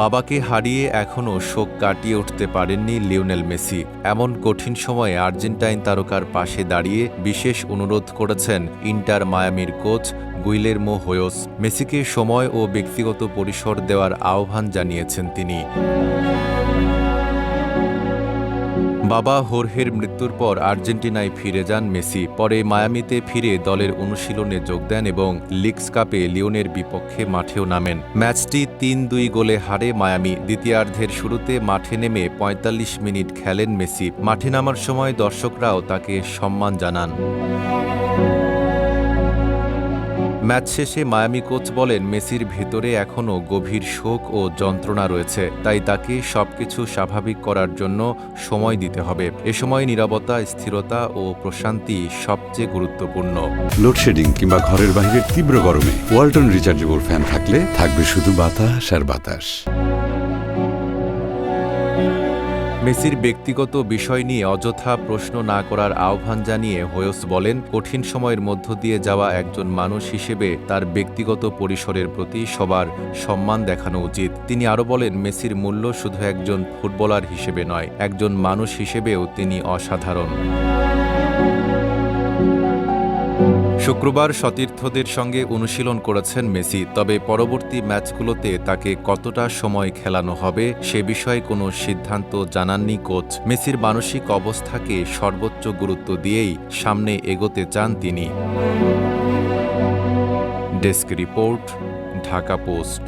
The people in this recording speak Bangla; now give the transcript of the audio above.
বাবাকে হারিয়ে এখনও শোক কাটিয়ে উঠতে পারেননি লিওনেল মেসি। এমন কঠিন সময়ে আর্জেন্টাইন তারকার পাশে দাঁড়িয়ে বিশেষ অনুরোধ করেছেন ইন্টার মায়ামির কোচ গুইলের্মো হোয়োস। মেসিকে সময় ও ব্যক্তিগত পরিসর দেওয়ার আহ্বান জানিয়েছেন তিনি। বাবা হোর্হের মৃত্যুর পর আর্জেন্টিনায় ফিরে যান মেসি। পরে মায়ামিতে ফিরে দলের অনুশীলনে যোগ দেন এবং লিগস কাপে লিওনের বিপক্ষে মাঠেও নামেন। ম্যাচটি ৩-২ গোলে হারে মায়ামি। দ্বিতীয়ার্ধের শুরুতে মাঠে নেমে ৪৫ মিনিট খেলেন মেসি। মাঠে নামার সময় দর্শকরাও তাকে সম্মান জানান। ম্যাচ শেষে মায়ামি কোচ বলেন, মেসির ভেতরে এখনও গভীর শোক ও যন্ত্রণা রয়েছে, তাই তাকে সবকিছু স্বাভাবিক করার জন্য সময় দিতে হবে। এ সময় নীরবতা, স্থিরতা ও প্রশান্তি সবচেয়ে গুরুত্বপূর্ণ। লোডশেডিং কিংবা ঘরের বাইরের তীব্র গরমে ওয়ালটন রিচার্জেবল ফ্যান থাকলে থাকবে শুধু বাতাস আর বাতাস। মেসির ব্যক্তিগত বিষয় নিয়ে অযথা প্রশ্ন না করার আহ্বান জানিয়ে হোয়োস বলেন, কঠিন সময়ের মধ্য দিয়ে যাওয়া একজন মানুষ হিসেবে তার ব্যক্তিগত পরিসরের প্রতি সবার সম্মান দেখানো উচিত। তিনি আরও বলেন, মেসির মূল্য শুধু একজন ফুটবলার হিসেবে নয়, একজন মানুষ হিসেবেও তিনি অসাধারণ। শুক্রবার সতীর্থদের সঙ্গে অনুশীলন করেছেন মেসি। তবে পরবর্তী ম্যাচগুলোতে তাকে কতটা সময় খেলানো হবে সে বিষয়ে কোনো সিদ্ধান্ত জানাননি কোচ। মেসির মানসিক অবস্থাকে সর্বোচ্চ গুরুত্ব দিয়েই সামনে এগোতে চান তিনি। Desk report, Dhaka post.